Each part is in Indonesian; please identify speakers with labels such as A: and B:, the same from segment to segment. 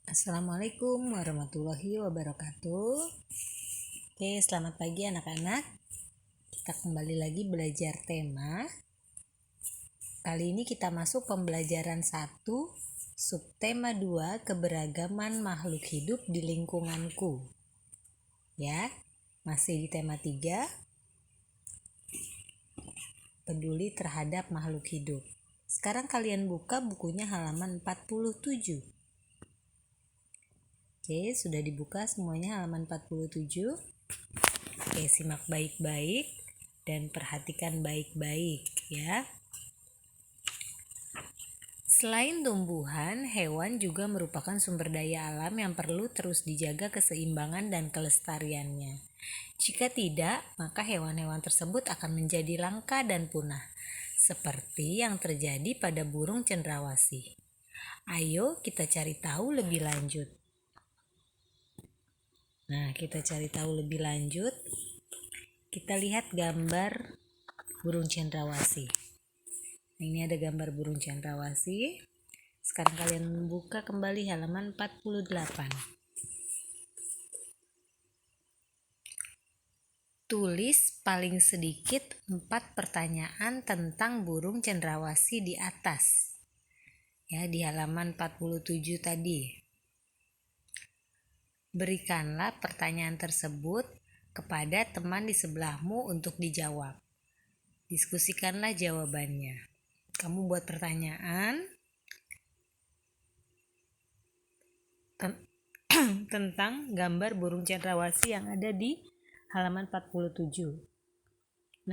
A: Assalamualaikum warahmatullahi wabarakatuh. Oke, selamat pagi anak-anak. Kita kembali lagi belajar tema. Kali ini kita masuk pembelajaran 1, subtema 2, keberagaman makhluk hidup di lingkunganku. Ya, masih di tema 3, peduli terhadap makhluk hidup. Sekarang kalian buka bukunya halaman 47. Oke, sudah dibuka semuanya halaman 47. Oke, simak baik-baik dan perhatikan baik-baik ya. Selain tumbuhan, hewan juga merupakan sumber daya alam yang perlu terus dijaga keseimbangan dan kelestariannya. Jika tidak, maka hewan-hewan tersebut akan menjadi langka dan punah, seperti yang terjadi pada burung cendrawasih. Ayo kita cari tahu lebih lanjut. Nah, kita cari tahu lebih lanjut. Kita lihat gambar burung cendrawasih. Ini ada gambar burung cendrawasih. Sekarang kalian membuka kembali halaman 48. Tulis paling sedikit 4 pertanyaan tentang burung cendrawasih di atas. Ya, di halaman 47 tadi. Berikanlah pertanyaan tersebut kepada teman di sebelahmu untuk dijawab. Diskusikanlah jawabannya. Kamu buat pertanyaan tentang gambar burung cendrawasih yang ada di halaman 47.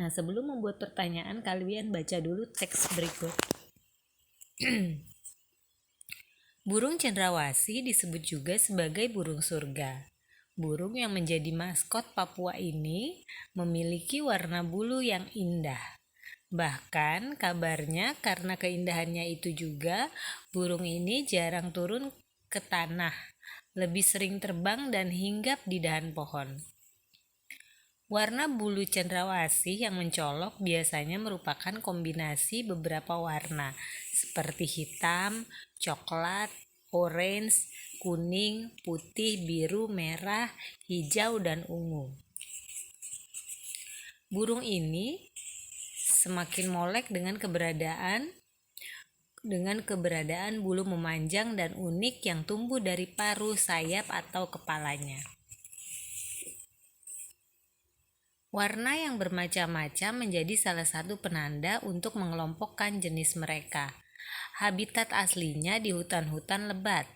A: Nah, sebelum membuat pertanyaan, kalian baca dulu teks berikut. Burung cendrawasih disebut juga sebagai burung surga. Burung yang menjadi maskot Papua ini memiliki warna bulu yang indah. Bahkan kabarnya karena keindahannya itu juga, burung ini jarang turun ke tanah, lebih sering terbang dan hinggap di dahan pohon. Warna bulu cendrawasih yang mencolok biasanya merupakan kombinasi beberapa warna, seperti hitam, coklat, orange, kuning, putih, biru, merah, hijau, dan ungu. Burung ini semakin molek dengan keberadaan bulu memanjang dan unik yang tumbuh dari paruh, sayap, atau kepalanya. Warna yang bermacam-macam menjadi salah satu penanda untuk mengelompokkan jenis mereka. Habitat aslinya di hutan-hutan lebat,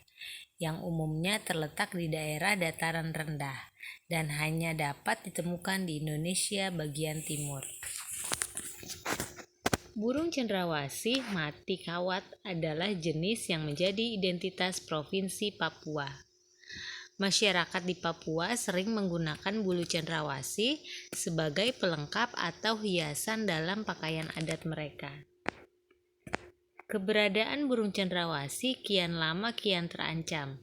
A: yang umumnya terletak di daerah dataran rendah dan hanya dapat ditemukan di Indonesia bagian timur. Burung cendrawasih mati kawat adalah jenis yang menjadi identitas Provinsi Papua. Masyarakat di Papua sering menggunakan bulu cendrawasih sebagai pelengkap atau hiasan dalam pakaian adat mereka. Keberadaan burung cendrawasih kian lama kian terancam.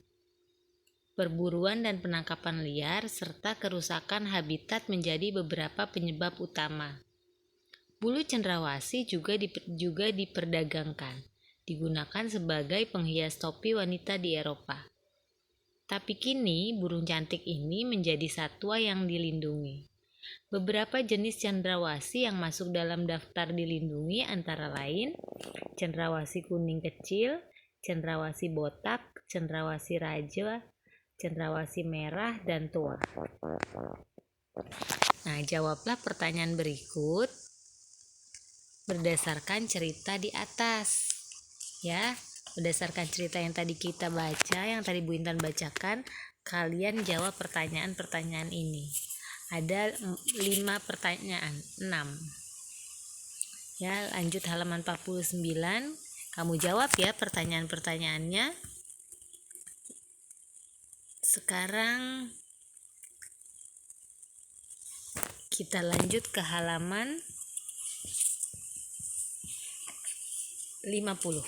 A: Perburuan dan penangkapan liar serta kerusakan habitat menjadi beberapa penyebab utama. Bulu cendrawasih juga diperdagangkan, digunakan sebagai penghias topi wanita di Eropa. Tapi kini burung cantik ini menjadi satwa yang dilindungi. Beberapa jenis cendrawasih yang masuk dalam daftar dilindungi antara lain cendrawasih kuning kecil, cendrawasih botak, cendrawasih raja, cendrawasih merah, dan tua. Nah, jawablah pertanyaan berikut berdasarkan cerita di atas. Ya, berdasarkan cerita yang tadi kita baca, yang tadi Bu Intan bacakan, kalian jawab pertanyaan-pertanyaan ini. Ada 5 pertanyaan, 6. Ya, lanjut halaman 49. Kamu jawab ya pertanyaan-pertanyaannya. Sekarang kita lanjut ke halaman 50.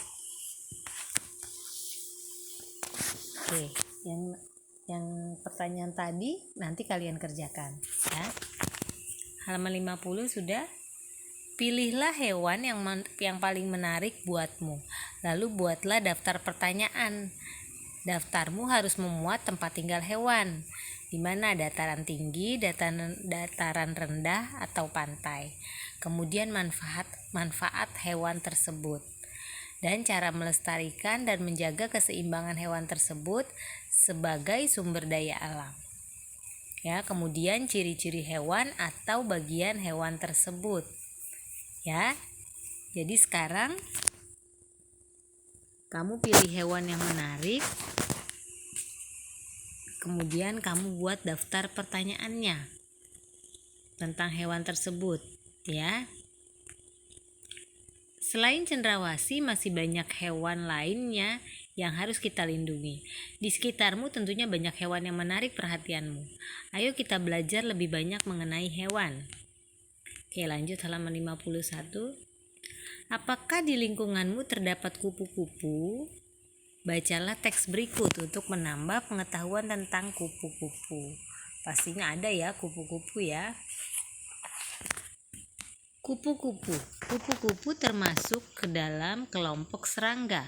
A: Oke, yang pertanyaan tadi nanti kalian kerjakan ya. Halaman 50 sudah. Pilihlah hewan yang paling menarik buatmu. Lalu buatlah daftar pertanyaan Daftarmu harus memuat tempat tinggal hewan, di mana dataran tinggi, dataran rendah, atau pantai. Kemudian manfaat hewan tersebut dan cara melestarikan dan menjaga keseimbangan hewan tersebut sebagai sumber daya alam. Ya, kemudian ciri-ciri hewan atau bagian hewan tersebut. Ya. Jadi sekarang kamu pilih hewan yang menarik, kemudian kamu buat daftar pertanyaannya tentang hewan tersebut, ya. Selain cendrawasih, masih banyak hewan lainnya yang harus kita lindungi. Di sekitarmu tentunya banyak hewan yang menarik perhatianmu. Ayo kita belajar lebih banyak mengenai hewan. Oke, lanjut halaman 51. Apakah di lingkunganmu terdapat kupu-kupu? Bacalah teks berikut untuk menambah pengetahuan tentang kupu-kupu. Pastinya ada ya kupu-kupu ya. Kupu-kupu. Kupu-kupu termasuk ke dalam kelompok serangga.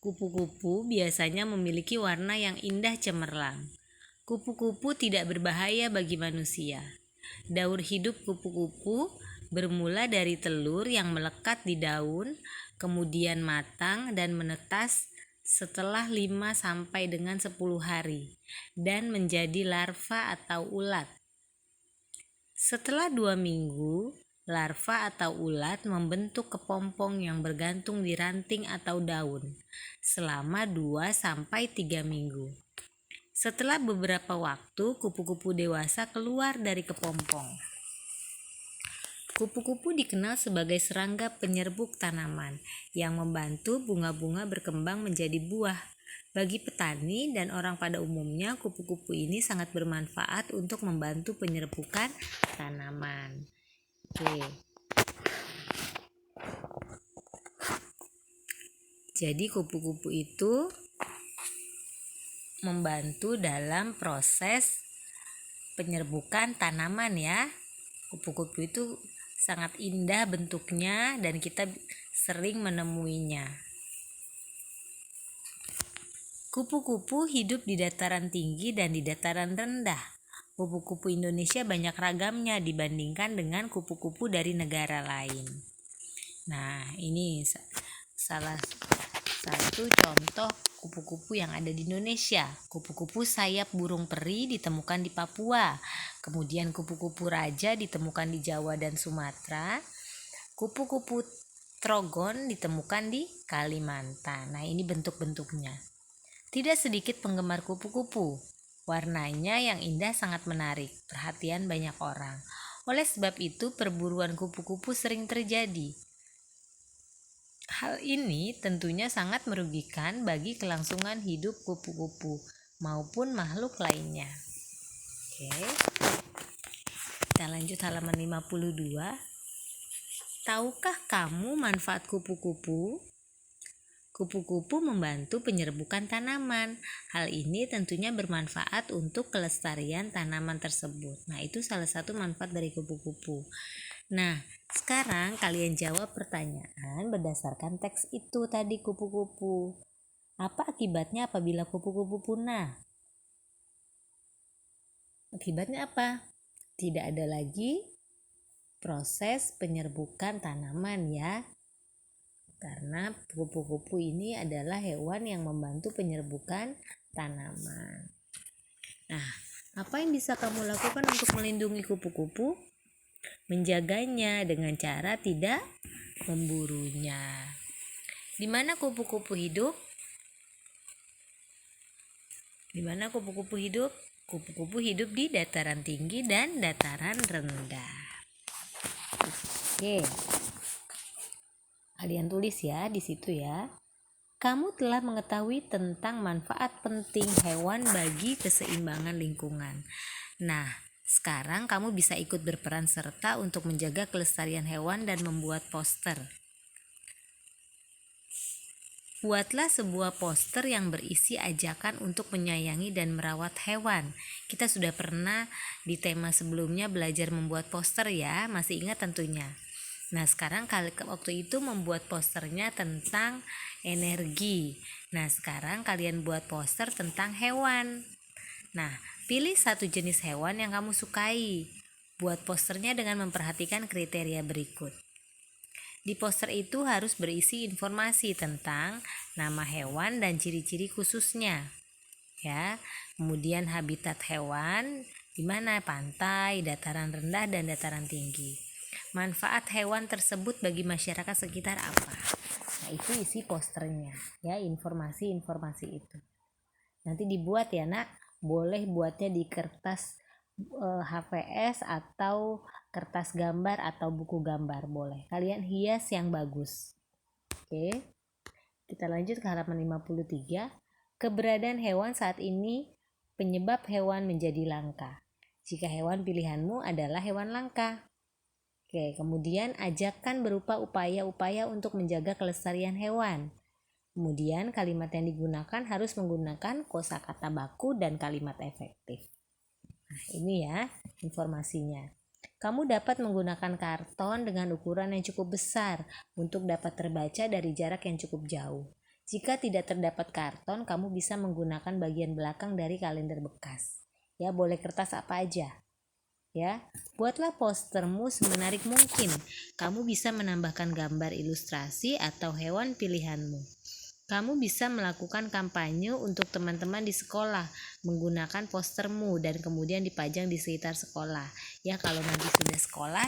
A: Kupu-kupu biasanya memiliki warna yang indah cemerlang. Kupu-kupu tidak berbahaya bagi manusia. Daur hidup kupu-kupu bermula dari telur yang melekat di daun, kemudian matang dan menetas setelah 5 sampai dengan 10 hari dan menjadi larva atau ulat. Setelah 2 minggu, larva atau ulat membentuk kepompong yang bergantung di ranting atau daun selama 2 sampai 3 minggu. Setelah beberapa waktu, kupu-kupu dewasa keluar dari kepompong. Kupu-kupu dikenal sebagai serangga penyerbuk tanaman yang membantu bunga-bunga berkembang menjadi buah. Bagi petani dan orang pada umumnya, kupu-kupu ini sangat bermanfaat untuk membantu penyerbukan tanaman. Oke. Jadi kupu-kupu itu membantu dalam proses penyerbukan tanaman ya. Kupu-kupu itu sangat indah bentuknya dan kita sering menemuinya. Kupu-kupu hidup di dataran tinggi dan di dataran rendah. Kupu-kupu Indonesia banyak ragamnya dibandingkan dengan kupu-kupu dari negara lain. Nah, ini salah satu contoh kupu-kupu yang ada di Indonesia. Kupu-kupu sayap burung peri ditemukan di Papua. Kemudian kupu-kupu raja ditemukan di Jawa dan Sumatera. Kupu-kupu trogon ditemukan di Kalimantan. Nah, ini bentuk-bentuknya. Tidak sedikit penggemar kupu-kupu. Warnanya yang indah sangat menarik perhatian banyak orang. Oleh sebab itu, perburuan kupu-kupu sering terjadi. Hal ini tentunya sangat merugikan bagi kelangsungan hidup kupu-kupu maupun makhluk lainnya. Oke. Kita lanjut halaman 52. Tahukah kamu manfaat kupu-kupu? Kupu-kupu membantu penyerbukan tanaman. Hal ini tentunya bermanfaat untuk kelestarian tanaman tersebut. Nah, itu salah satu manfaat dari kupu-kupu. Nah, sekarang kalian jawab pertanyaan berdasarkan teks itu tadi kupu-kupu. Apa akibatnya apabila kupu-kupu punah? Akibatnya apa? Tidak ada lagi proses penyerbukan tanaman ya. Karena kupu-kupu ini adalah hewan yang membantu penyerbukan tanaman. Nah, apa yang bisa kamu lakukan untuk melindungi kupu-kupu? Menjaganya dengan cara tidak memburunya. Di mana kupu-kupu hidup? Di mana kupu-kupu hidup? Kupu-kupu hidup di dataran tinggi dan dataran rendah. Oke. Kalian tulis ya di situ ya. Kamu telah mengetahui tentang manfaat penting hewan bagi keseimbangan lingkungan. Nah, sekarang kamu bisa ikut berperan serta untuk menjaga kelestarian hewan dan membuat poster. Buatlah sebuah poster yang berisi ajakan untuk menyayangi dan merawat hewan. Kita sudah pernah di tema sebelumnya belajar membuat poster ya, masih ingat tentunya. Nah, sekarang waktu itu membuat posternya tentang energi. Nah, sekarang kalian buat poster tentang hewan. Nah, pilih satu jenis hewan yang kamu sukai. Buat posternya dengan memperhatikan kriteria berikut. Di poster itu harus berisi informasi tentang nama hewan dan ciri-ciri khususnya. Ya, kemudian habitat hewan di mana pantai, dataran rendah dan dataran tinggi. Manfaat hewan tersebut bagi masyarakat sekitar apa? Nah, itu isi posternya, ya, informasi-informasi itu. Nanti dibuat ya, Nak. Boleh buatnya di kertas HVS atau kertas gambar atau buku gambar, boleh. Kalian hias yang bagus. Oke. Kita lanjut ke halaman 53. Keberadaan hewan saat ini penyebab hewan menjadi langka. Jika hewan pilihanmu adalah hewan langka. Oke, kemudian ajakan berupa upaya-upaya untuk menjaga kelestarian hewan. Kemudian kalimat yang digunakan harus menggunakan kosakata baku dan kalimat efektif. Nah, ini ya informasinya. Kamu dapat menggunakan karton dengan ukuran yang cukup besar untuk dapat terbaca dari jarak yang cukup jauh. Jika tidak terdapat karton, kamu bisa menggunakan bagian belakang dari kalender bekas. Ya, boleh kertas apa aja. Ya, buatlah postermu semenarik mungkin. Kamu bisa menambahkan gambar ilustrasi atau hewan pilihanmu. Kamu bisa melakukan kampanye untuk teman-teman di sekolah menggunakan postermu dan kemudian dipajang di sekitar sekolah. Ya, kalau nanti sudah sekolah,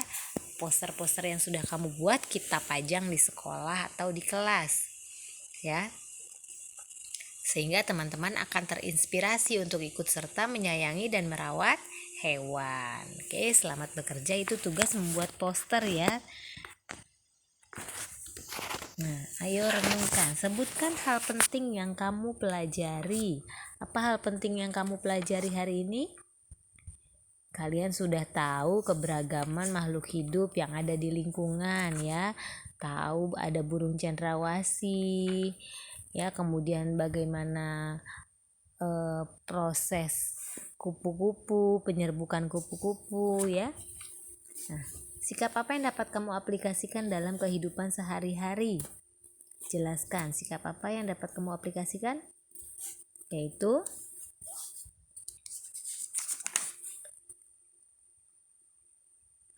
A: poster-poster yang sudah kamu buat kita pajang di sekolah atau di kelas. Ya. Sehingga teman-teman akan terinspirasi untuk ikut serta menyayangi dan merawat hewan. Oke, selamat bekerja. Itu tugas membuat poster ya. Nah, ayo renungkan. Sebutkan hal penting yang kamu pelajari. Apa hal penting yang kamu pelajari hari ini? Kalian sudah tahu keberagaman makhluk hidup yang ada di lingkungan ya. Tahu ada burung cendrawasih. Ya, kemudian bagaimana proses kupu-kupu, penyerbukan kupu-kupu ya. Nah, sikap apa yang dapat kamu aplikasikan dalam kehidupan sehari-hari? Jelaskan sikap apa yang dapat kamu aplikasikan, yaitu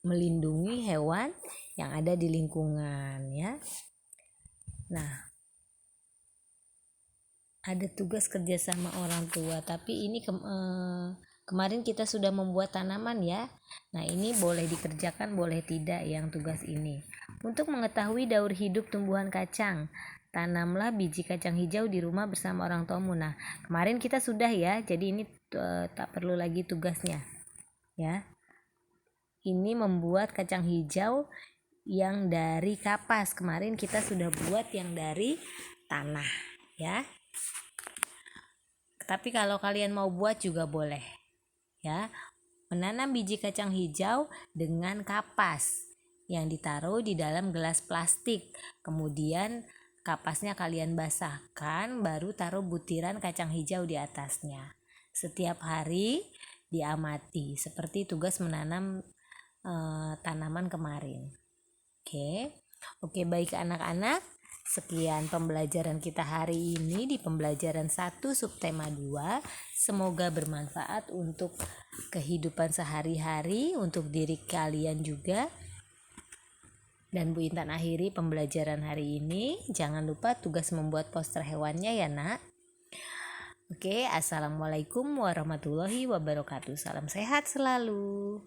A: melindungi hewan yang ada di lingkungan ya. Nah, ada tugas kerjasama orang tua, tapi ini kemarin kita sudah membuat tanaman ya. Nah, ini boleh dikerjakan, boleh tidak yang tugas ini. Untuk mengetahui daur hidup tumbuhan kacang, tanamlah biji kacang hijau di rumah bersama orang tuamu. Nah, kemarin kita sudah ya, jadi ini tak perlu lagi tugasnya. Ya. Ini membuat kacang hijau yang dari kapas. Kemarin kita sudah buat yang dari tanah, ya. Tapi kalau kalian mau buat juga boleh. Ya. Menanam biji kacang hijau dengan kapas yang ditaruh di dalam gelas plastik. Kemudian kapasnya kalian basahkan, baru taruh butiran kacang hijau di atasnya. Setiap hari diamati, seperti tugas menanam tanaman kemarin. Oke, baik anak-anak. Sekian pembelajaran kita hari ini di pembelajaran 1 subtema 2. Semoga bermanfaat untuk kehidupan sehari-hari, untuk diri kalian juga. Dan Bu Intan akhiri pembelajaran hari ini. Jangan lupa tugas membuat poster hewannya ya, Nak. Oke, assalamualaikum warahmatullahi wabarakatuh. Salam sehat selalu.